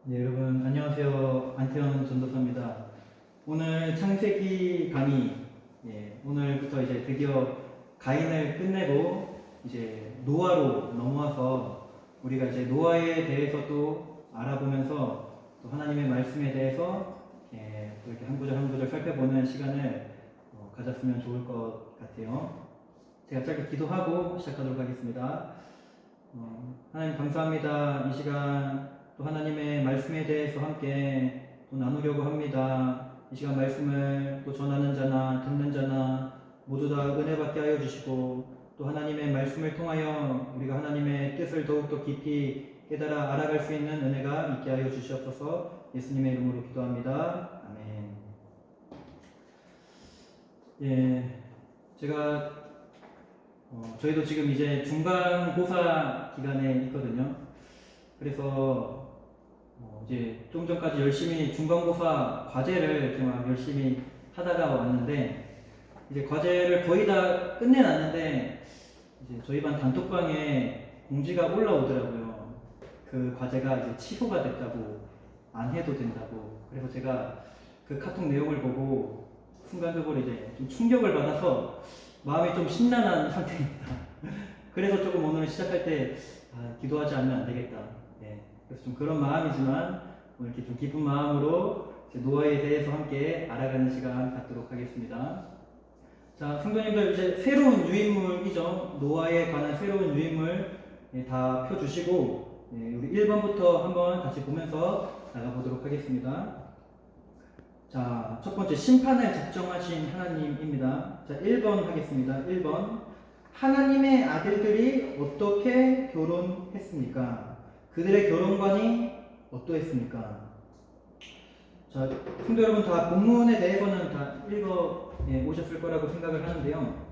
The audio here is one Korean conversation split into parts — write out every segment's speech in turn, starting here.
네, 여러분 안녕하세요. 안태현 전도사입니다. 오늘 창세기 강의, 오늘부터 이제 드디어 가인을 끝내고 이제 노아로 넘어와서 우리가 이제 노아에 대해서 또 알아보면서 또 하나님의 말씀에 대해서 또 이렇게 한 구절 한 구절 살펴보는 시간을 가졌으면 좋을 것 같아요. 제가 짧게 기도하고 시작하도록 하겠습니다. 하나님 감사합니다. 이 시간 또 하나님의 말씀에 대해서 함께 또 나누려고 합니다. 이 시간 말씀을 또 전하는 자나 듣는 자나 모두 다 은혜 받게 하여 주시고 또 하나님의 말씀을 통하여 우리가 하나님의 뜻을 더욱더 깊이 깨달아 알아갈 수 있는 은혜가 있게 하여 주시옵소서. 예수님의 이름으로 기도합니다. 아멘. 제가 저희도 지금 이제 중간고사 기간에 있거든요. 그래서 이제 좀 전까지 열심히 중간고사 과제를 이렇게 막 열심히 하다가 왔는데 이제 과제를 거의 다 끝내놨는데 이제 저희 반 단톡방에 공지가 올라오더라고요. 그 과제가 이제 취소가 됐다고, 안 해도 된다고. 그래서 제가 그 카톡 내용을 보고 순간적으로 이제 좀 충격을 받아서 마음이 좀 심란한 상태입니다. 그래서 조금 오늘 시작할 때 기도하지 않으면 안 되겠다. 그래서 좀 그런 마음이지만 오늘 이렇게 좀 기쁜 마음으로 노아에 대해서 함께 알아가는 시간 갖도록 하겠습니다. 자, 성도님들 이제 새로운 유인물이죠. 노아에 관한 새로운 유인물 다 펴주시고 우리 1번부터 한번 같이 보면서 나가보도록 하겠습니다. 자, 첫 번째 심판을 작정하신 하나님입니다. 자, 1번 하겠습니다. 1번 하나님의 아들들이 어떻게 결혼했습니까? 그들의 결혼관이 어떠했습니까? 자, 성도 여러분 다 본문에 대해서는 다 읽어 오셨을 거라고 생각을 하는데요.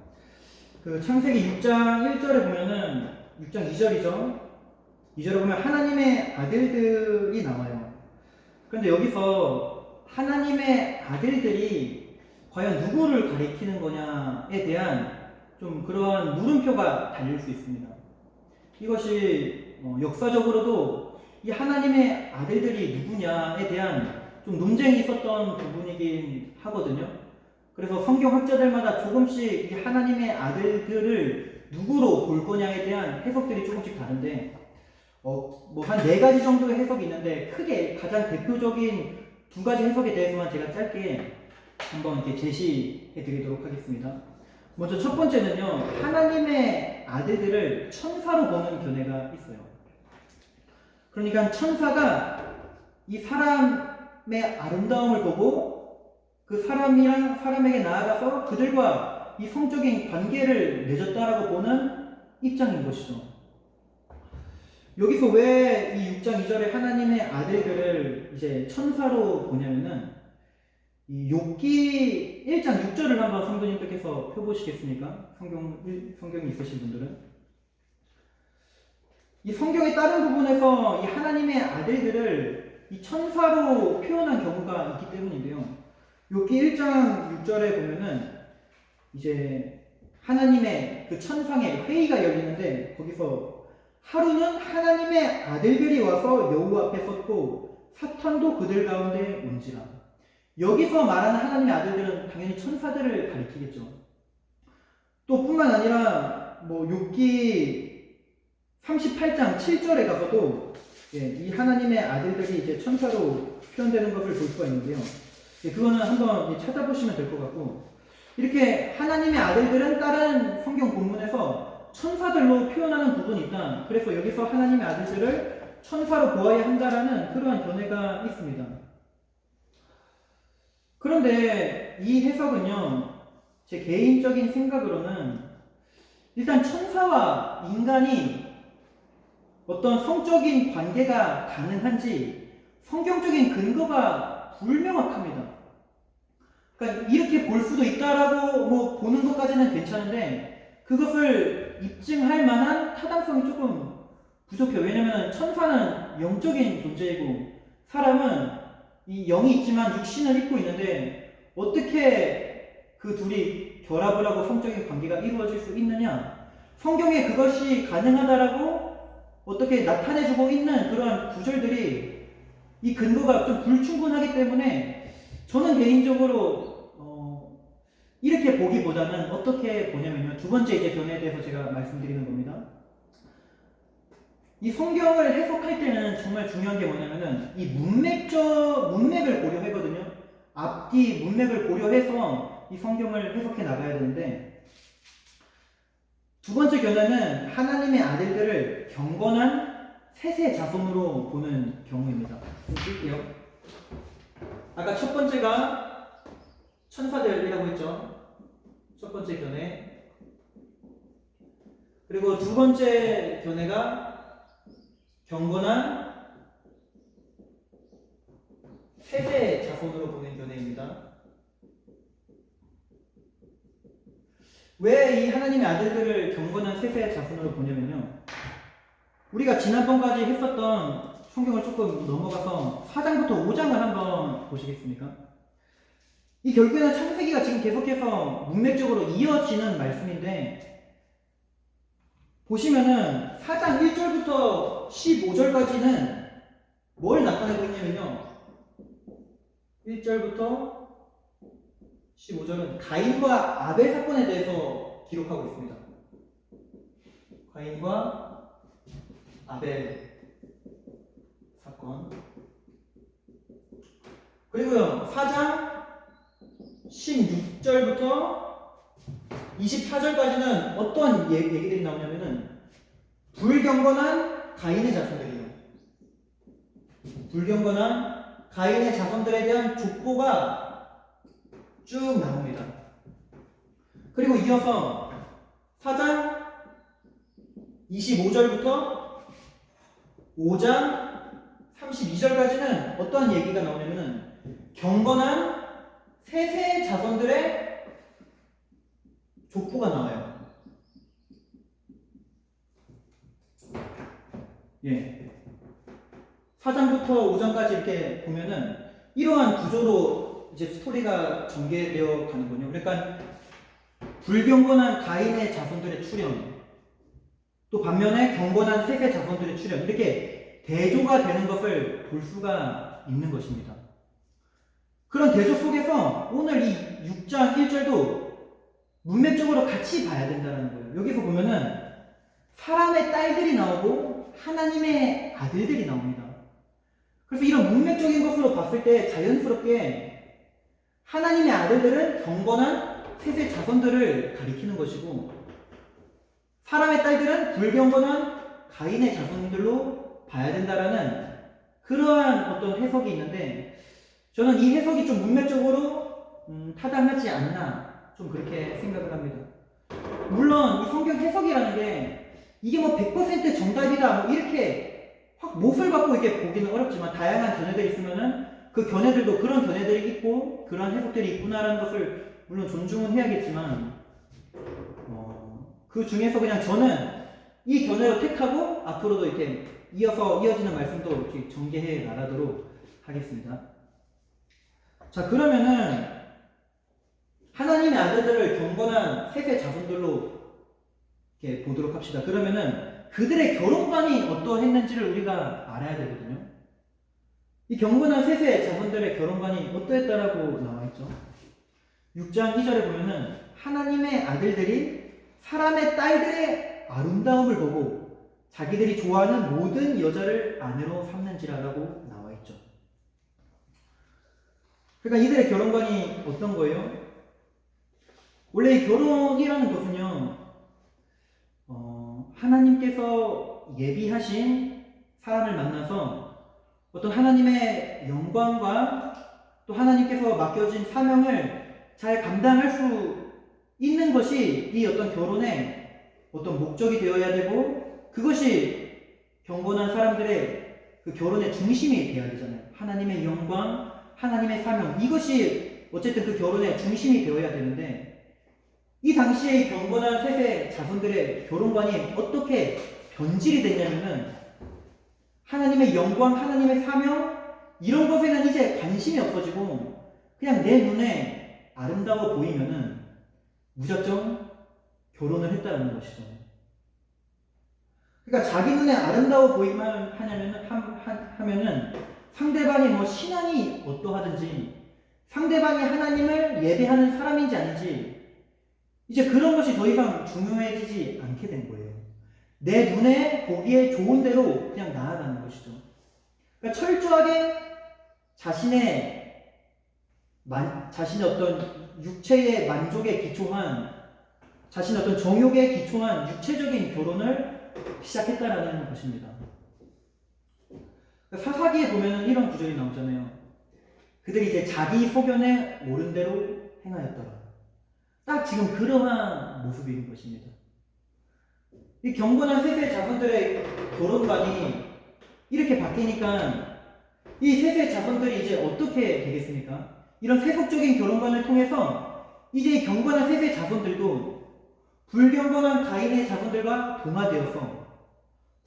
그 창세기 6장 1절에 보면은 6장 2절이죠. 2절에 보면 하나님의 아들들이 나와요. 그런데 여기서 하나님의 아들들이 과연 누구를 가리키는 거냐에 대한 좀 그러한 물음표가 달릴 수 있습니다. 이것이 역사적으로도 이 하나님의 아들들이 누구냐에 대한 좀 논쟁이 있었던 부분이긴 하거든요. 그래서 성경학자들마다 조금씩 이 하나님의 아들들을 누구로 볼 거냐에 대한 해석들이 조금씩 다른데 뭐 한 4가지 정도의 해석이 있는데 크게 가장 대표적인 2가지 해석에 대해서만 제가 짧게 한번 이렇게 제시해 드리도록 하겠습니다. 먼저 첫 번째는요, 하나님의 아들들을 천사로 보는 견해가 있어요. 그러니까 천사가 이 사람의 아름다움을 보고 그 사람에게 나아가서 그들과 이 성적인 관계를 맺었다라고 보는 입장인 것이죠. 여기서 왜 이 6장 2절에 하나님의 아들들을 이제 천사로 보냐면은 이 욥기 1장 6절을 한번 성도님들께서 펴보시겠습니까? 성경이 있으신 분들은 이 성경의 다른 부분에서 이 하나님의 아들들을 이 천사로 표현한 경우가 있기 때문인데요. 욥기 1장 6절에 보면은 이제 하나님의 그 천상의 회의가 열리는데 거기서 하루는 하나님의 아들들이 와서 여호와 앞에 섰고 사탄도 그들 가운데 온지라. 여기서 말하는 하나님의 아들들은 당연히 천사들을 가리키겠죠. 또 뿐만 아니라 뭐 욥기 38장 7절에 가서도 이 하나님의 아들들이 이제 천사로 표현되는 것을 볼 수가 있는데요. 그거는 한번 찾아보시면 될 것 같고, 이렇게 하나님의 아들들은 다른 성경 본문에서 천사들로 표현하는 부분이 있다. 그래서 여기서 하나님의 아들들을 천사로 보아야 한다라는 그러한 견해가 있습니다. 그런데 이 해석은요, 제 개인적인 생각으로는 일단 천사와 인간이 어떤 성적인 관계가 가능한지 성경적인 근거가 불명확합니다. 그러니까 이렇게 볼 수도 있다라고 뭐 보는 것까지는 괜찮은데 그것을 입증할 만한 타당성이 조금 부족해요. 왜냐하면 천사는 영적인 존재이고 사람은 이 영이 있지만 육신을 입고 있는데 어떻게 그 둘이 결합을 하고 성적인 관계가 이루어질 수 있느냐? 성경에 그것이 가능하다라고 어떻게 나타내주고 있는 그러한 구절들이 이 근거가 좀 불충분하기 때문에 저는 개인적으로 이렇게 보기보다는 어떻게 보냐면요. 두 번째 이제 견해에 대해서 제가 말씀드리는 겁니다. 이 성경을 해석할 때는 정말 중요한 게 뭐냐면은 이 문맥을 고려하거든요. 앞뒤 문맥을 고려해서 이 성경을 해석해 나가야 되는데, 두 번째 견해는 하나님의 아들들을 경건한 셋의 자손으로 보는 경우입니다. 좀 쓸게요. 아까 첫 번째가 천사들이라고 했죠. 첫 번째 견해. 그리고 두 번째 견해가 경건한 셋의 자손으로 보는 견해입니다. 왜 이 하나님의 아들들을 경건한 셋의 자손으로 보냐면요. 우리가 지난번까지 했었던 성경을 조금 넘어가서 4장부터 5장을 한번 보시겠습니까? 이 결국에는 창세기가 지금 계속해서 문맥적으로 이어지는 말씀인데, 보시면은 4장 1절부터 15절까지는 뭘 나타내고 있냐면요. 1절부터 15절은 가인과 아벨 사건에 대해서 기록하고 있습니다. 가인과 아벨 사건. 그리고요, 4장 16절부터 24절까지는 어떤 얘기들이 나오냐면은 불경건한 가인의 자손들이에요. 불경건한 가인의 자손들에 대한 족보가 쭉 나옵니다. 그리고 이어서 4장 25절부터 5장 32절까지는 어떤 얘기가 나오냐면은 경건한 셋의 자손들의 족보가 나와요. 예. 4장부터 5장까지 이렇게 보면은 이러한 구조로 이제 스토리가 전개되어 가는군요. 그러니까 불경건한 가인의 자손들의 출현, 또 반면에 경건한 셋의 자손들의 출현, 이렇게 대조가 되는 것을 볼 수가 있는 것입니다. 그런 대조 속에서 오늘 이 6장 1절도 문맥적으로 같이 봐야 된다는 거예요. 여기서 보면은 사람의 딸들이 나오고 하나님의 아들들이 나옵니다. 그래서 이런 문맥적인 것으로 봤을 때 자연스럽게 하나님의 아들들은 경건한 셋의 자손들을 가리키는 것이고, 사람의 딸들은 불경건한 가인의 자손들로 봐야 된다라는 그러한 어떤 해석이 있는데, 저는 이 해석이 좀 문맥적으로 타당하지 않나 좀 그렇게 생각을 합니다. 물론 이 성경 해석이라는 게 이게 뭐 100% 정답이다 뭐 이렇게 확 못을 갖고 이렇게 보기는 어렵지만, 다양한 견해들이 있으면은 그 견해들도 그런 견해들이 있고 그런 해석들이 있구나라는 것을 물론 존중은 해야겠지만, 그 중에서 그냥 저는 이 견해를 택하고 앞으로도 이렇게 이어지는 말씀도 이렇게 전개해 나가도록 하겠습니다. 자, 그러면은 하나님의 아들들을 경건한 셋의 자손들로 이렇게 보도록 합시다. 그러면은 그들의 결혼관이 어떠했는지를 우리가 알아야 되거든요. 이 경건한 셋의 자손들의 결혼관이 어떠했다라고 나와있죠. 6장 2절에 보면은 하나님의 아들들이 사람의 딸들의 아름다움을 보고 자기들이 좋아하는 모든 여자를 아내로 삼는지라라고 나와있죠. 그러니까 이들의 결혼관이 어떤 거예요? 원래 이 결혼이라는 것은요, 하나님께서 예비하신 사람을 만나서 어떤 하나님의 영광과 또 하나님께서 맡겨진 사명을 잘 감당할 수 있는 것이 이 어떤 결혼의 어떤 목적이 되어야 되고, 그것이 경건한 사람들의 그 결혼의 중심이 되어야 되잖아요. 하나님의 영광, 하나님의 사명, 이것이 어쨌든 그 결혼의 중심이 되어야 되는데, 이 당시에 경건한 셋의 자손들의 결혼관이 어떻게 변질이 됐냐면은 하나님의 영광, 하나님의 사명, 이런 것에는 이제 관심이 없어지고 그냥 내 눈에 아름다워 보이면은 무작정 결혼을 했다는 것이죠. 그러니까 자기 눈에 아름다워 보이만 하면은 상대방의 뭐 신앙이 어떠하든지, 상대방이 하나님을 예배하는 사람인지 아닌지, 이제 그런 것이 더 이상 중요해지지 않게 된 거예요. 내 눈에 보기에 좋은 대로 그냥 나아가는 것이죠. 그러니까 철저하게 자신의 어떤 육체의 만족에 기초한, 자신의 어떤 정욕에 기초한 육체적인 결혼을 시작했다라는 것입니다. 그러니까 사사기에 보면 이런 구절이 나오잖아요. 그들이 이제 자기 소견에 옳은 대로 행하였더라. 딱 지금 그러한 모습인 것입니다. 이 경건한 셋의 자손들의 결혼관이 이렇게 바뀌니까 이 셋의 자손들이 이제 어떻게 되겠습니까? 이런 세속적인 결혼관을 통해서 이제 경건한 셋의 자손들도 불경건한 가인의 자손들과 동화되어서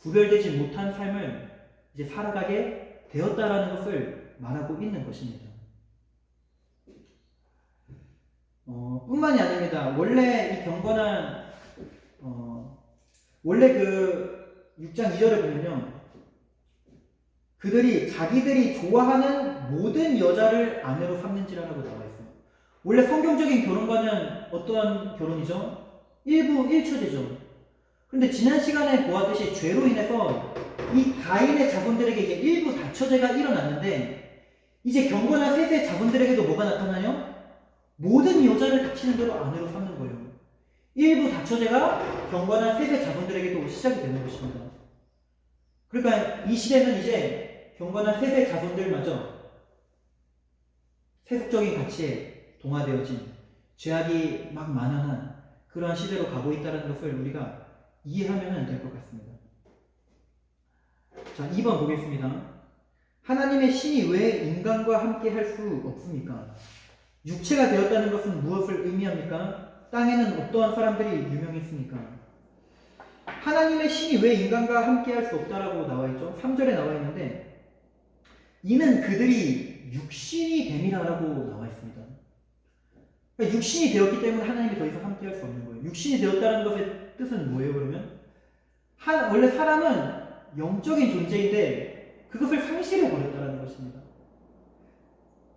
구별되지 못한 삶을 이제 살아가게 되었다라는 것을 말하고 있는 것입니다. 뿐만이 아닙니다. 원래 이 경건한 원래 그 6장 2절을 보면요, 그들이 자기들이 좋아하는 모든 여자를 아내로 삼는지라고 나와 있어요. 원래 성경적인 결혼과는 어떠한 결혼이죠? 일부 일처제죠. 그런데 지난 시간에 보았듯이 죄로 인해서 이 가인의 자손들에게 이제 일부 다처제가 일어났는데, 이제 경건한 셋의 자손들에게도 뭐가 나타나요? 모든 여자를 닥치는 대로 아내로 삼는 거예요. 일부 다처제가 경건한 셋의 자손들에게도 시작이 되는 것입니다. 그러니까 이 시대는 이제 경건한 셋의 자손들마저 세속적인 가치에 동화되어진 죄악이 막 만연한 그러한 시대로 가고 있다는 것을 우리가 이해하면 될 것 같습니다. 자, 2번 보겠습니다. 하나님의 신이 왜 인간과 함께 할 수 없습니까? 육체가 되었다는 것은 무엇을 의미합니까? 땅에는 어떠한 사람들이 유명했습니까? 하나님의 신이 왜 인간과 함께 할 수 없다라고 나와 있죠? 3절에 나와 있는데, 이는 그들이 육신이 됨이라고 나와 있습니다. 그러니까 육신이 되었기 때문에 하나님이 더 이상 함께 할 수 없는 거예요. 육신이 되었다는 것의 뜻은 뭐예요, 그러면? 원래 사람은 영적인 존재인데 그것을 상실해 버렸다는 것입니다.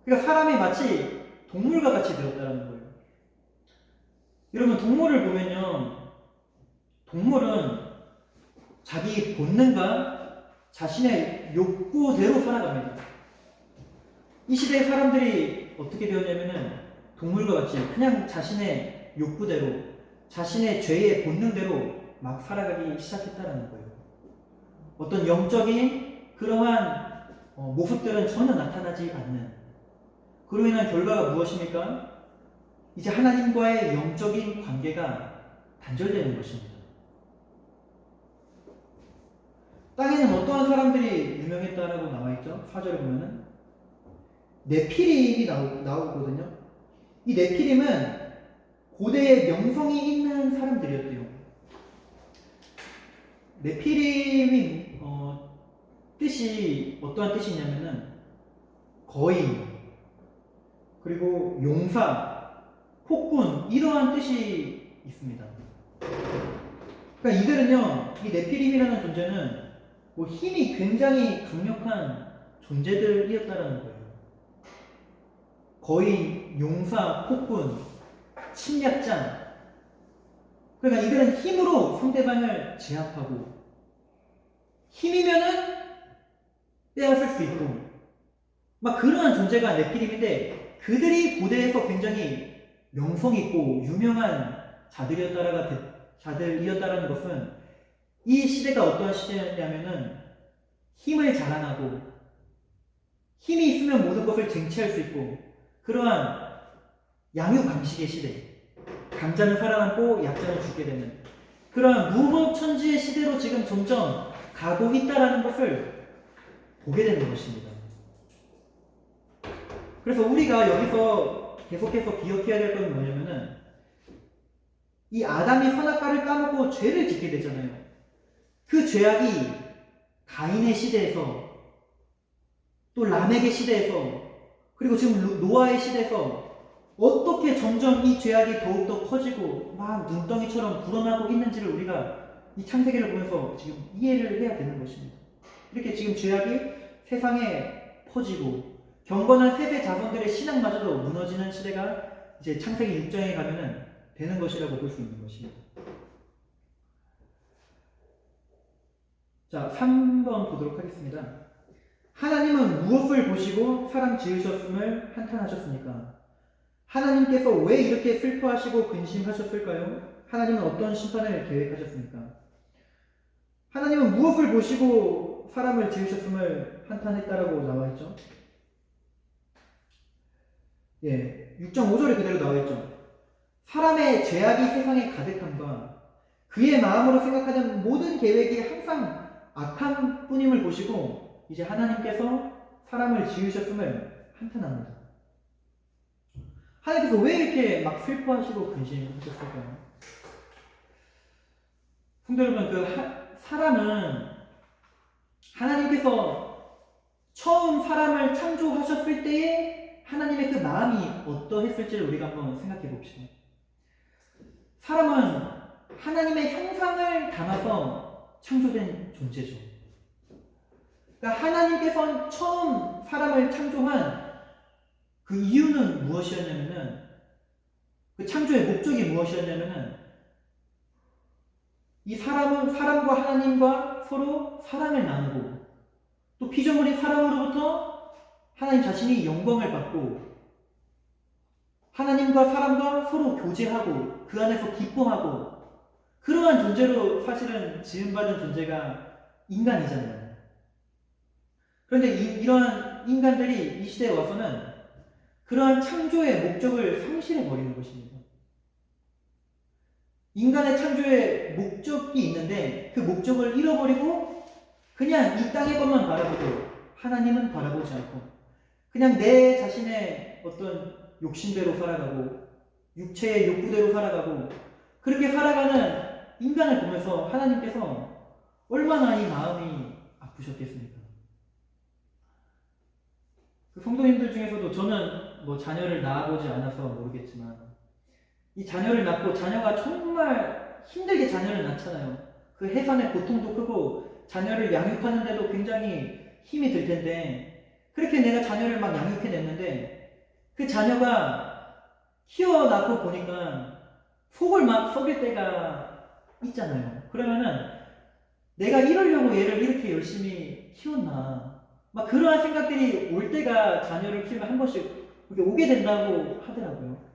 그러니까 사람이 마치 동물과 같이 되었다는 거예요. 여러분, 동물을 보면요, 동물은 자기 본능과 자신의 욕구대로 살아갑니다. 이 시대의 사람들이 어떻게 되었냐면은 동물과 같이 그냥 자신의 욕구대로, 자신의 죄의 본능대로 막 살아가기 시작했다는 거예요. 어떤 영적인 그러한 모습들은 전혀 나타나지 않는, 그로 인한 결과가 무엇입니까? 이제 하나님과의 영적인 관계가 단절되는 것입니다. 땅에는 어떠한 사람들이 유명했다라고 나와있죠? 4절에 보면은 네피림이 나오거든요. 이 네피림은 고대의 명성이 있는 사람들이었대요. 네피림이 뜻이 어떠한 뜻이냐면은 거인, 그리고 용사, 폭군, 이러한 뜻이 있습니다. 그러니까 이들은요, 이 네피림이라는 존재는 뭐 힘이 굉장히 강력한 존재들이었다라는 거예요. 거인, 용사, 폭군, 침략자. 그러니까 이들은 힘으로 상대방을 제압하고, 힘이면은 빼앗을 수 있고, 막 그러한 존재가 네피림인데, 그들이 고대에서 굉장히 명성 있고 유명한 자들이었다라는 것은, 이 시대가 어떠한 시대였냐면은 힘을 자랑하고 힘이 있으면 모든 것을 쟁취할 수 있고, 그러한 양육강식의 시대, 강자는 살아남고 약자는 죽게 되는 그러한 무법천지의 시대로 지금 점점 가고 있다라는 것을 보게 되는 것입니다. 그래서 우리가 여기서 계속해서 기억해야 될 건 뭐냐면은, 이 아담이 선악과를 까먹고 죄를 짓게 되잖아요. 그 죄악이 가인의 시대에서, 또 라멕의 시대에서, 그리고 지금 노아의 시대에서 어떻게 점점 이 죄악이 더욱더 커지고 막 눈덩이처럼 불어나고 있는지를 우리가 이 창세기를 보면서 지금 이해를 해야 되는 것입니다. 이렇게 지금 죄악이 세상에 퍼지고 경건한 셋의 자손들의 신앙마저도 무너지는 시대가 이제 창세기 6장에 가면은 되는 것이라고 볼 수 있는 것입니다. 자, 3번 보도록 하겠습니다. 하나님은 무엇을 보시고 사람 지으셨음을 한탄하셨습니까? 하나님께서 왜 이렇게 슬퍼하시고 근심하셨을까요? 하나님은 어떤 심판을 계획하셨습니까? 하나님은 무엇을 보시고 사람을 지으셨음을 한탄했다라고 나와있죠? 예, 6장 5절에 그대로 나와있죠. 사람의 죄악이 세상에 가득함과 그의 마음으로 생각하는 모든 계획이 항상 악한 뿐임을 보시고 이제 하나님께서 사람을 지으셨음을 한탄합니다. 하나님께서 왜 이렇게 막 슬퍼하시고 근심하셨을까요? 성도 여러분, 사람은 하나님께서 처음 사람을 창조하셨을 때에 하나님의 그 마음이 어떠했을지를 우리가 한번 생각해 봅시다. 사람은 하나님의 형상을 담아서 창조된 존재죠. 그러니까 하나님께서 처음 사람을 창조한 그 이유는 무엇이었냐면은, 그 창조의 목적이 무엇이었냐면은, 이 사람과 하나님과 서로 사랑을 나누고, 또 피조물인 사람으로부터 하나님 자신이 영광을 받고, 하나님과 사람과 서로 교제하고, 그 안에서 기뻐하고, 그러한 존재로 사실은 지음받은 존재가 인간이잖아요. 그런데 이러한 인간들이 이 시대에 와서는 그러한 창조의 목적을 상실해버리는 것입니다. 인간의 창조의 목적이 있는데 그 목적을 잃어버리고 그냥 이 땅의 것만 바라보고 하나님은 바라보지 않고 그냥 내 자신의 어떤 욕심대로 살아가고 육체의 욕구대로 살아가고 그렇게 살아가는 인간을 보면서 하나님께서 얼마나 이 마음이 아프셨겠습니까? 그 성도님들 중에서도 저는 뭐 자녀를 낳아보지 않아서 모르겠지만 이 자녀를 낳고 자녀가 정말 힘들게 자녀를 낳잖아요. 그 해산의 고통도 크고 자녀를 양육하는데도 굉장히 힘이 들 텐데 그렇게 내가 자녀를 막 양육해냈는데 그 자녀가 키워낳고 보니까 속을 막 썩일 때가 있잖아요. 그러면은 내가 이러려고 얘를 이렇게 열심히 키웠나 막 그러한 생각들이 올 때가 자녀를 키우면 한 번씩 그렇게 오게 된다고 하더라고요.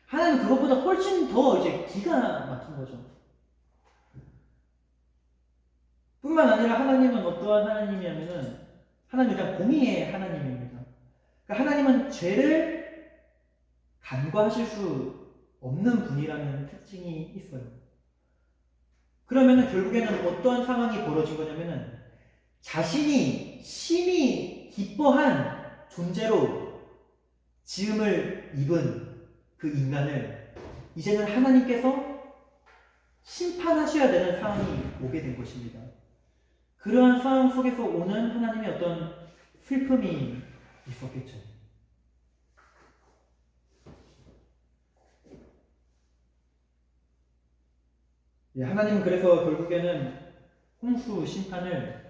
하나님은 그것보다 훨씬 더 이제 기가 막힌 거죠. 뿐만 아니라 하나님은 어떠한 하나님이냐면은 하나님은 일단 공의의 하나님입니다. 그러니까 하나님은 죄를 간과하실 수 없는 분이라는 특징이 있어요. 그러면은 결국에는 어떠한 상황이 벌어진 거냐면은 자신이 심히 기뻐한 존재로 지음을 입은 그 인간을 이제는 하나님께서 심판하셔야 되는 상황이 오게 된 것입니다. 그러한 상황 속에서 오는 하나님의 어떤 슬픔이 있었겠죠. 예, 하나님은 그래서 결국에는 홍수 심판을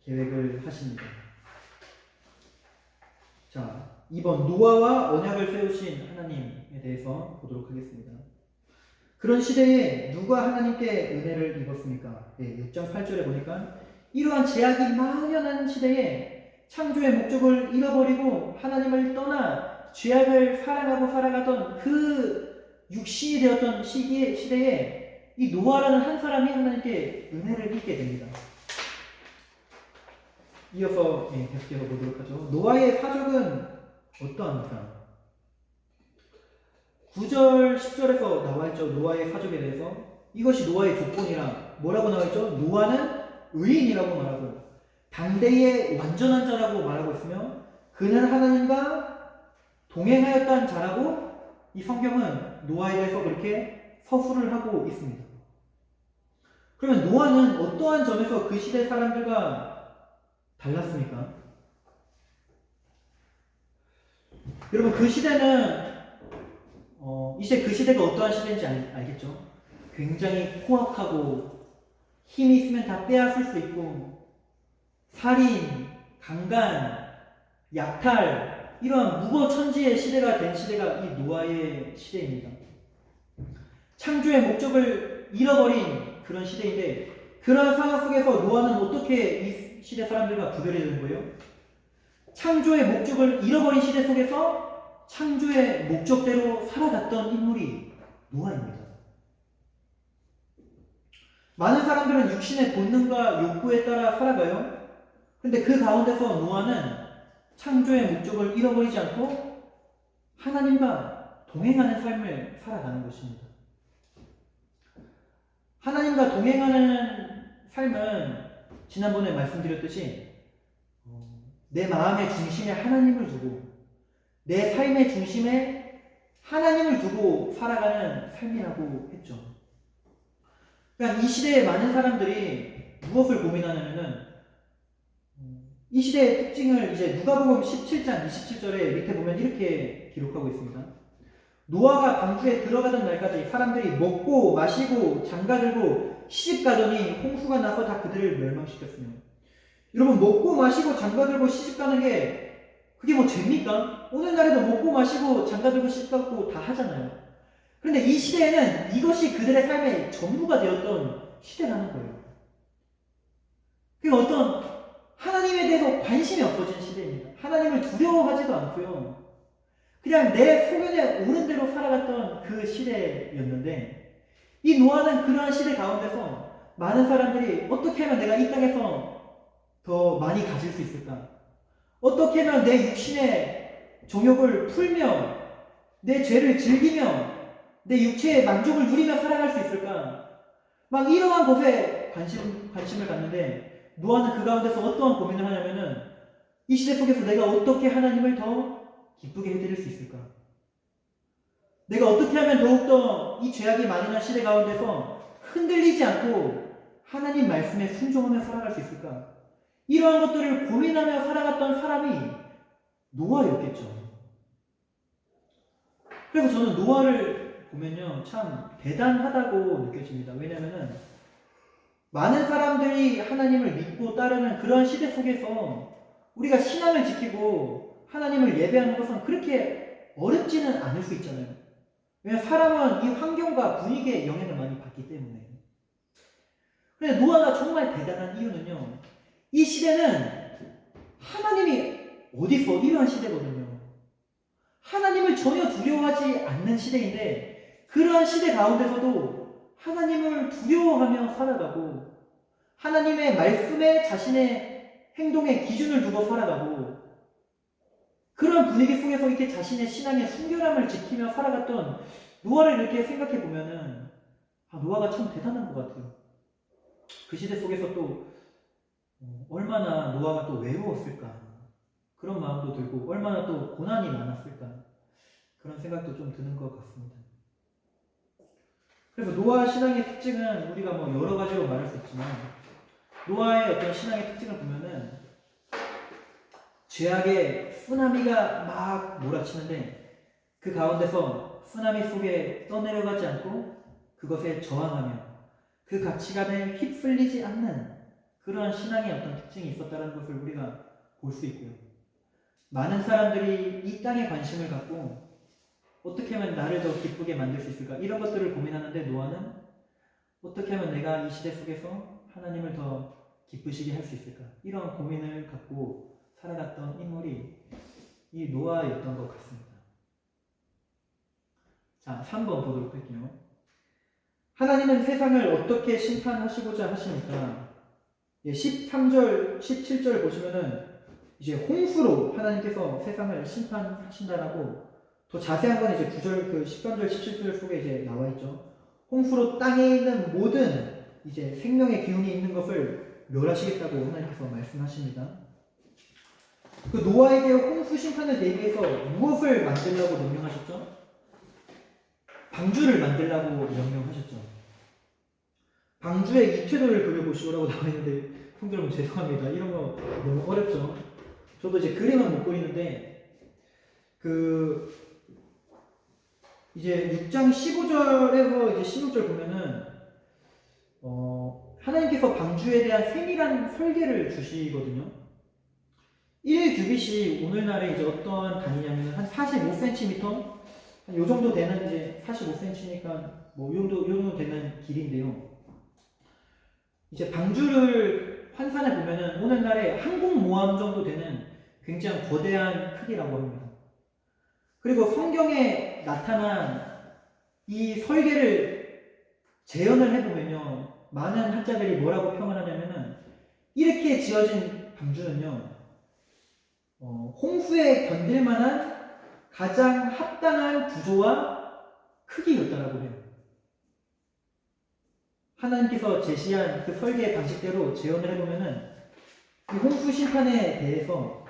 계획을 하십니다. 자, 2번 노아와 언약을 세우신 하나님에 대해서 보도록 하겠습니다. 그런 시대에 누가 하나님께 은혜를 입었습니까? 네, 6장 8절에 보니까 이러한 제약이 만연한 시대에 창조의 목적을 잃어버리고 하나님을 떠나 죄악을 사랑하고 살아가던 그 육신이 되었던 시대에 이 노아라는 한 사람이 하나님께 은혜를 입게 됩니다. 이어서 계속해서 보도록 하죠. 노아의 사족은 어떠합니까? 9절, 10절에서 나와있죠. 노아의 사족에 대해서. 이것이 노아의 조건이라 뭐라고 나와있죠? 노아는 의인이라고 말하고 당대의 완전한 자라고 말하고 있으며 그는 하나님과 동행하였다는 자라고 이 성경은 노아에 대해서 그렇게 서술을 하고 있습니다. 그러면 노아는 어떠한 점에서 그 시대 사람들과 달랐습니까? 여러분 그 시대는 이제 그 시대가 어떠한 시대인지 알겠죠? 굉장히 포악하고 힘이 있으면 다 빼앗을 수 있고 살인, 강간, 약탈, 이런 무거천지의 시대가 된 시대가 이 노아의 시대입니다. 창조의 목적을 잃어버린 그런 시대인데, 그런 상황 속에서 노아는 어떻게 이 시대 사람들과 구별이 되는 거예요? 창조의 목적을 잃어버린 시대 속에서 창조의 목적대로 살아갔던 인물이 노아입니다. 많은 사람들은 육신의 본능과 욕구에 따라 살아가요. 근데 그 가운데서 노아는 창조의 목적을 잃어버리지 않고 하나님과 동행하는 삶을 살아가는 것입니다. 하나님과 동행하는 삶은 지난번에 말씀드렸듯이 내 마음의 중심에 하나님을 두고, 내 삶의 중심에 하나님을 두고 살아가는 삶이라고 했죠. 그러니까 이 시대에 많은 사람들이 무엇을 고민하냐면은, 이 시대의 특징을 이제 누가복음 17장 27절에 밑에 보면 이렇게 기록하고 있습니다. 노아가 방주에 들어가던 날까지 사람들이 먹고 마시고 장가들고 시집가더니 홍수가 나서 다 그들을 멸망시켰으며. 여러분, 먹고 마시고 장가들고 시집가는 게 그게 뭐 죄입니까? 오늘날에도 먹고 마시고 장가들고 시집가고 다 하잖아요. 그런데 이 시대에는 이것이 그들의 삶의 전부가 되었던 시대라는 거예요. 그게 어떤 하나님에 대해서 관심이 없어진 시대입니다. 하나님을 두려워하지도 않고요. 그냥 내 소견에 오른 대로 살아갔던 그 시대였는데, 이 노아는 그러한 시대 가운데서 많은 사람들이 어떻게 하면 내가 이 땅에서 더 많이 가질 수 있을까? 어떻게 하면 내 육신의 정욕을 풀며 내 죄를 즐기며 내 육체의 만족을 누리며 살아갈 수 있을까? 막 이러한 것에 관심을 갖는데, 노아는 그 가운데서 어떠한 고민을 하냐면은, 이 시대 속에서 내가 어떻게 하나님을 더 기쁘게 해드릴 수 있을까? 내가 어떻게 하면 더욱더 이 죄악이 많이 난 시대 가운데서 흔들리지 않고 하나님 말씀에 순종하며 살아갈 수 있을까? 이러한 것들을 고민하며 살아갔던 사람이 노아였겠죠. 그래서 저는 노아를 보면요, 참 대단하다고 느껴집니다. 왜냐면은 많은 사람들이 하나님을 믿고 따르는 그런 시대 속에서 우리가 신앙을 지키고 하나님을 예배하는 것은 그렇게 어렵지는 않을 수 있잖아요. 왜냐하면 사람은 이 환경과 분위기에 영향을 많이 받기 때문에. 그런데 노아가 정말 대단한 이유는요, 이 시대는 하나님이 어디서 이러한 시대거든요. 하나님을 전혀 두려워하지 않는 시대인데, 그러한 시대 가운데서도 하나님을 두려워하며 살아가고, 하나님의 말씀에 자신의 행동의 기준을 두고 살아가고, 그런 분위기 속에서 이렇게 자신의 신앙의 순결함을 지키며 살아갔던 노아를 이렇게 생각해 보면은, 노아가 참 대단한 것 같아요. 그 시대 속에서 또 얼마나 노아가 또 외로웠을까, 그런 마음도 들고 얼마나 또 고난이 많았을까, 그런 생각도 좀 드는 것 같습니다. 그래서 노아 신앙의 특징은 우리가 뭐 여러 가지로 말할 수 있지만, 노아의 어떤 신앙의 특징을 보면은 죄악의 쓰나미가 막 몰아치는데 그 가운데서 쓰나미 속에 떠내려가지 않고 그것에 저항하며 그 가치관에 휩쓸리지 않는 그러한 신앙의 어떤 특징이 있었다는 것을 우리가 볼 수 있고요. 많은 사람들이 이 땅에 관심을 갖고 어떻게 하면 나를 더 기쁘게 만들 수 있을까, 이런 것들을 고민하는데, 노아는 어떻게 하면 내가 이 시대 속에서 하나님을 더 기쁘시게 할 수 있을까, 이런 고민을 갖고 살아갔던 인물이 이 노아였던 것 같습니다. 자, 3번 보도록 할게요. 하나님은 세상을 어떻게 심판하시고자 하시니까, 13절, 17절 보시면은 이제 홍수로 하나님께서 세상을 심판하신다라고, 더 자세한 건 이제 9절, 그 13절, 17절 속에 이제 나와 있죠. 홍수로 땅에 있는 모든 이제 생명의 기운이 있는 것을 멸하시겠다고 하나님께서 말씀하십니다. 그 노아에게 홍수 심판을 대비해서 무엇을 만들라고 명령하셨죠? 방주를 만들라고 명령하셨죠. 방주에 이태도를 그려보시오라고 나와 있는데, 성도 여러분 죄송합니다. 이런 거 너무 어렵죠. 저도 이제 그림은 못 그리는데, 이제 6장 15절에서 이제 16절 보면은 하나님께서 방주에 대한 세밀한 설계를 주시거든요. 1규빗이 오늘날에 이제 어떤 단위냐면 한 45cm, 한 요 정도 되는 이제 45cm니까 뭐 요 정도 되는 길인데요. 이제 방주를 환산해 보면은 오늘날에 항공모함 정도 되는 굉장히 거대한 크기라고 합니다. 그리고 성경에 나타난 이 설계를 재현을 해보면요, 많은 학자들이 뭐라고 평을 하냐면은 이렇게 지어진 방주는요, 홍수에 견딜 만한 가장 합당한 구조와 크기였다라고 해요. 하나님께서 제시한 그 설계 방식대로 재현을 해보면은 이 홍수 심판에 대해서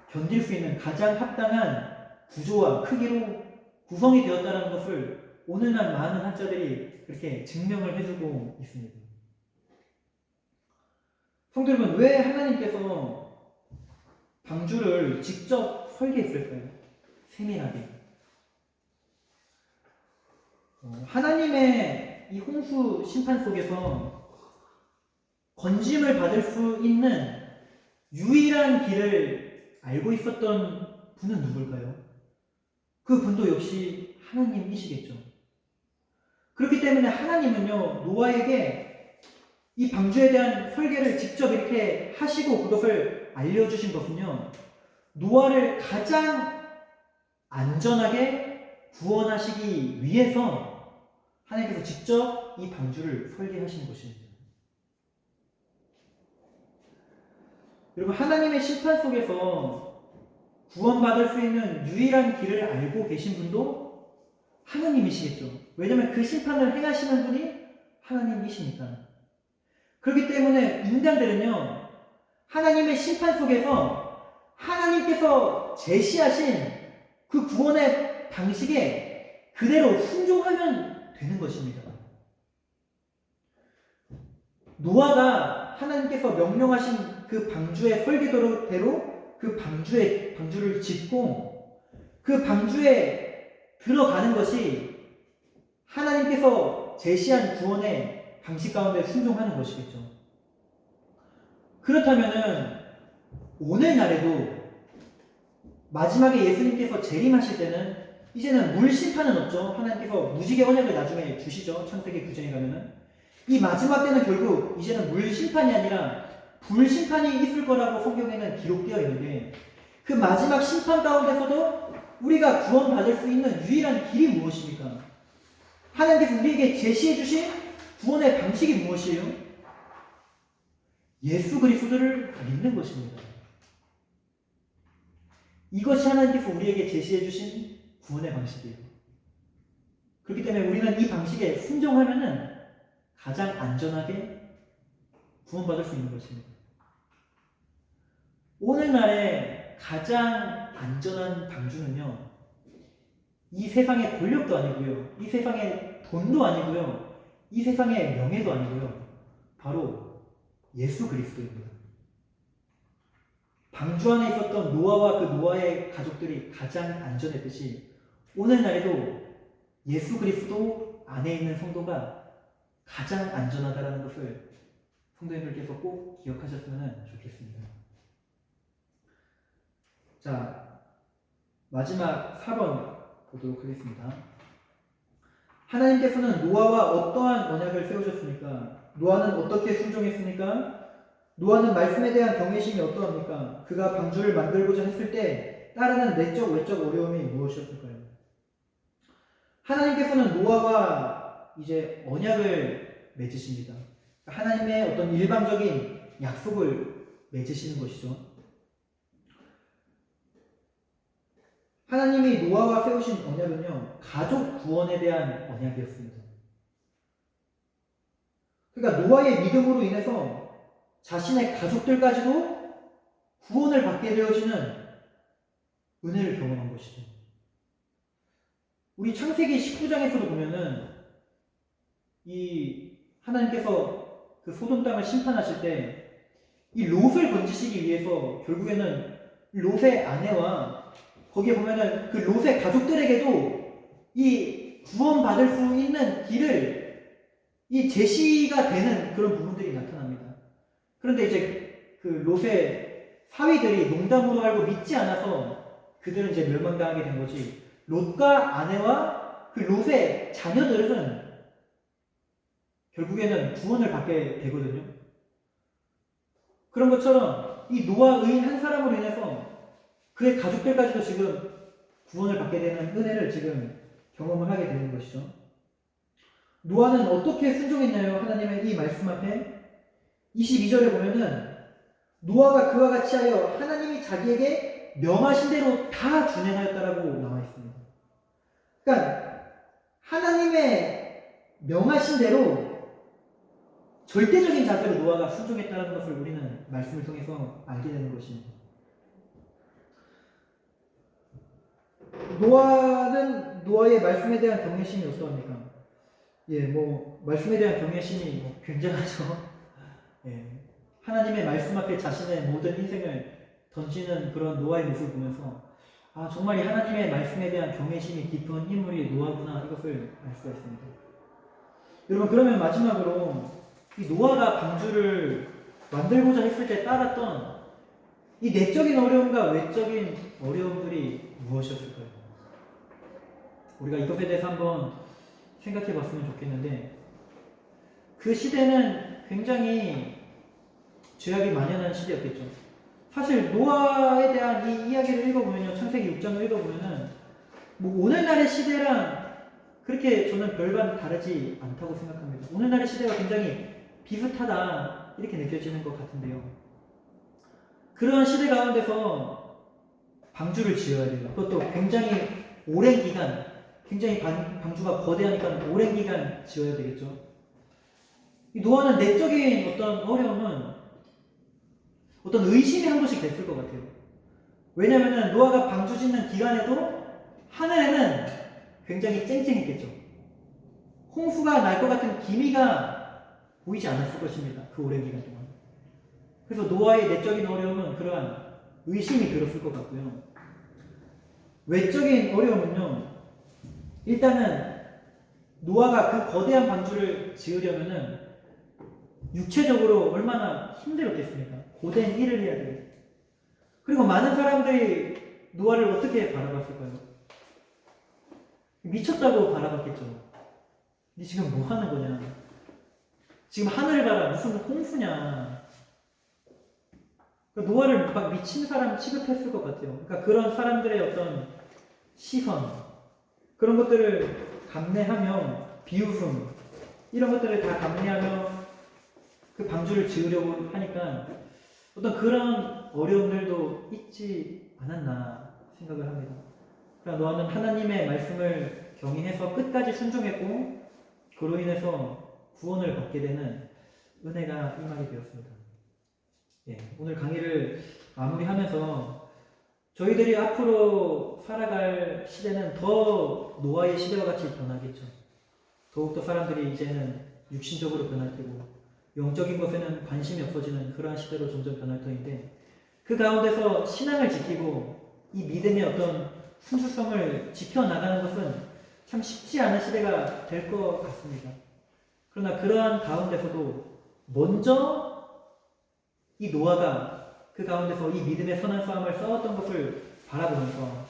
견딜 수 있는 가장 합당한 구조와 크기로 구성이 되었다는 것을 오늘날 많은 학자들이 그렇게 증명을 해주고 있습니다. 성도 여러분, 왜 하나님께서 방주를 직접 설계했을까요? 세밀하게. 하나님의 이 홍수 심판 속에서 건짐을 받을 수 있는 유일한 길을 알고 있었던 분은 누굴까요? 그 분도 역시 하나님이시겠죠. 그렇기 때문에 하나님은요, 노아에게 이 방주에 대한 설계를 직접 이렇게 하시고 그것을 알려주신 것은요, 노아를 가장 안전하게 구원하시기 위해서 하나님께서 직접 이 방주를 설계하신 것입니다. 여러분, 하나님의 심판 속에서 구원받을 수 있는 유일한 길을 알고 계신 분도 하나님이시겠죠. 왜냐하면 그 심판을 행하시는 분이 하나님이시니까. 그렇기 때문에 인간들은요, 하나님의 심판 속에서 하나님께서 제시하신 그 구원의 방식에 그대로 순종하면 되는 것입니다. 노아가 하나님께서 명령하신 그 방주의 설계대로 그 방주를 짓고 그 방주에 들어가는 것이 하나님께서 제시한 구원의 방식 가운데 순종하는 것이겠죠. 그렇다면은 오늘날에도 마지막에 예수님께서 재림하실 때는 이제는 물 심판은 없죠. 하나님께서 무지개 언약을 나중에 주시죠. 창세기 9장에 가면은 이 마지막 때는 결국 이제는 물 심판이 아니라 불 심판이 있을 거라고 성경에는 기록되어 있는데, 그 마지막 심판 가운데서도 우리가 구원받을 수 있는 유일한 길이 무엇입니까? 하나님께서 우리에게 제시해 주신 구원의 방식이 무엇이에요? 예수 그리스도를 믿는 것입니다. 이것이 하나님께서 우리에게 제시해 주신 구원의 방식이에요. 그렇기 때문에 우리는 이 방식에 순종하면은 가장 안전하게 구원받을 수 있는 것입니다. 오늘날의 가장 안전한 방주는요, 이 세상의 권력도 아니고요, 이 세상의 돈도 아니고요, 이 세상의 명예도 아니고요, 바로 예수 그리스도입니다. 방주 안에 있었던 노아와 그 노아의 가족들이 가장 안전했듯이 오늘날에도 예수 그리스도 안에 있는 성도가 가장 안전하다는 것을 성도님들께서 꼭 기억하셨으면 좋겠습니다. 자, 마지막 4번 보도록 하겠습니다. 하나님께서는 노아와 어떠한 언약을 세우셨습니까? 노아는 어떻게 순종했습니까? 노아는 말씀에 대한 경외심이 어떠합니까? 그가 방주를 만들고자 했을 때 따르는 내적 외적 어려움이 무엇이었을까요? 하나님께서는 노아와 이제 언약을 맺으십니다. 하나님의 어떤 일방적인 약속을 맺으시는 것이죠. 하나님이 노아와 세우신 언약은요, 가족 구원에 대한 언약이었습니다. 그러니까 노아의 믿음으로 인해서 자신의 가족들까지도 구원을 받게 되어지는 은혜를 경험한 것이죠. 우리 창세기 19장에서도 보면은 이 하나님께서 그 소돔 땅을 심판하실 때 이 롯을 건지시기 위해서 결국에는 롯의 아내와 거기에 보면은 그 롯의 가족들에게도 이 구원받을 수 있는 길을 이 제시가 되는 그런 부분들이 나타납니다. 그런데 이제 그 롯의 사위들이 농담으로 알고 믿지 않아서 그들은 이제 멸망당하게 된 거지. 롯과 아내와 그 롯의 자녀들은 결국에는 구원을 받게 되거든요. 그런 것처럼 이 노아 의인 한 사람으로 인해서 그의 가족들까지도 지금 구원을 받게 되는 은혜를 지금 경험을 하게 되는 것이죠. 노아는 어떻게 순종했나요? 하나님의 이 말씀 앞에 22절에 보면은 노아가 그와 같이 하여 하나님이 자기에게 명하신 대로 다 준행하였다라고 나와 있습니다. 그러니까 하나님의 명하신 대로 절대적인 자세로 노아가 순종했다는 것을 우리는 말씀을 통해서 알게 되는 것입니다. 노아는 노아의 말씀에 대한 경외심이 어떠합니까? 말씀에 대한 경외심이 굉장하죠. 하나님의 말씀 앞에 자신의 모든 인생을 던지는 그런 노아의 모습을 보면서 정말 이 하나님의 말씀에 대한 경외심이 깊은 인물이 노아구나 이것을 알 수가 있습니다. 여러분 그러면 마지막으로 이 노아가 방주를 만들고자 했을 때 따랐던 이 내적인 어려움과 외적인 어려움들이 무엇이었을까요? 우리가 이것에 대해서 한번 생각해 봤으면 좋겠는데 그 시대는 굉장히 죄악이 만연한 시대였겠죠. 사실 노아에 대한 이 이야기를 읽어보면요, 창세기 6장을 읽어보면은 오늘날의 시대랑 그렇게 저는 별반 다르지 않다고 생각합니다. 오늘날의 시대가 굉장히 비슷하다 이렇게 느껴지는 것 같은데요. 그런 시대 가운데서 방주를 지어야 돼요. 그것도 굉장히 오랜 기간, 굉장히 방주가 거대하니까 오랜 기간 지어야 되겠죠. 이 노아는 내적인 어떤 어려움은 어떤 의심이 한 번씩 됐을 것 같아요. 왜냐하면 노아가 방주 짓는 기간에도 하늘에는 굉장히 쨍쨍했겠죠. 홍수가 날 것 같은 기미가 보이지 않았을 것입니다. 그 오랜 기간 동안. 그래서 노아의 내적인 어려움은 그러한 의심이 들었을 것 같고요. 외적인 어려움은요. 일단은 노아가 그 거대한 방주를 지으려면은 육체적으로 얼마나 힘들었겠습니까? 고된 일을 해야 돼요. 그리고 많은 사람들이 노아를 어떻게 바라봤을까요? 미쳤다고 바라봤겠죠. 니 지금 뭐 하는 거냐? 지금 하늘을 봐라. 무슨 홍수냐? 그러니까 노아를 막 미친 사람 취급했을 것 같아요. 그러니까 그런 사람들의 어떤 시선, 그런 것들을 감내하며 비웃음, 이런 것들을 다 감내하며 그 방주를 지으려고 하니까 어떤 그런 어려움들도 있지 않았나 생각을 합니다. 그러나 노아는 하나님의 말씀을 경외해서 끝까지 순종했고 그로 인해서 구원을 받게 되는 은혜가 임하게 되었습니다. 오늘 강의를 마무리하면서 저희들이 앞으로 살아갈 시대는 더 노아의 시대와 같이 변하겠죠. 더욱더 사람들이 이제는 육신적으로 변할 테고 영적인 것에는 관심이 없어지는 그러한 시대로 점점 변할 터인데 그 가운데서 신앙을 지키고 이 믿음의 어떤 순수성을 지켜나가는 것은 참 쉽지 않은 시대가 될 것 같습니다. 그러나 그러한 가운데서도 먼저 이 노아가 그 가운데서 이 믿음의 선한 싸움을 싸웠던 것을 바라보면서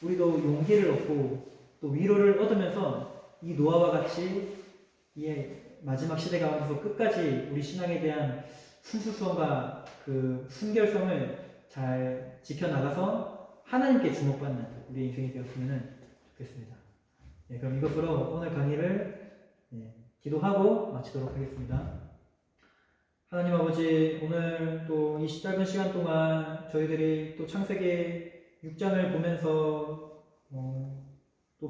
우리도 용기를 얻고 또 위로를 얻으면서 이 노아와 같이 이 마지막 시대 가운데서 끝까지 우리 신앙에 대한 순수성과 그 순결성을 잘 지켜나가서 하나님께 주목받는 우리 인생이 되었으면 좋겠습니다. 그럼 이것으로 오늘 강의를 기도하고 마치도록 하겠습니다. 하나님 아버지, 오늘 또 이 짧은 시간 동안 저희들이 또 창세기 6장을 보면서 또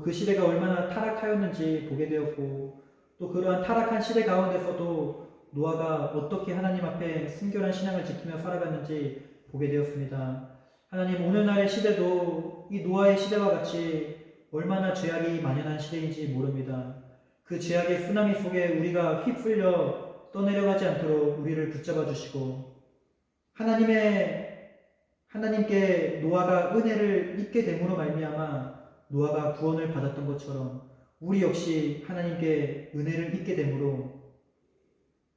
그 시대가 얼마나 타락하였는지 보게 되었고 또 그러한 타락한 시대 가운데서도 노아가 어떻게 하나님 앞에 순결한 신앙을 지키며 살아갔는지 보게 되었습니다. 하나님, 오늘날의 시대도 이 노아의 시대와 같이 얼마나 죄악이 만연한 시대인지 모릅니다. 그 죄악의 쓰나미 속에 우리가 휩쓸려 떠내려가지 않도록 우리를 붙잡아 주시고 하나님께 노아가 은혜를 입게 됨으로 말미암아 노아가 구원을 받았던 것처럼 우리 역시 하나님께 은혜를 입게 됨으로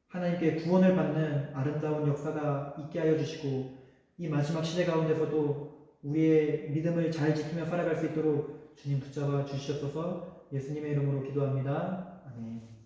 하나님께 구원을 받는 아름다운 역사가 있게 하여 주시고 이 마지막 시대 가운데서도 우리의 믿음을 잘 지키며 살아갈 수 있도록 주님 붙잡아 주시옵소서. 예수님의 이름으로 기도합니다. 아멘.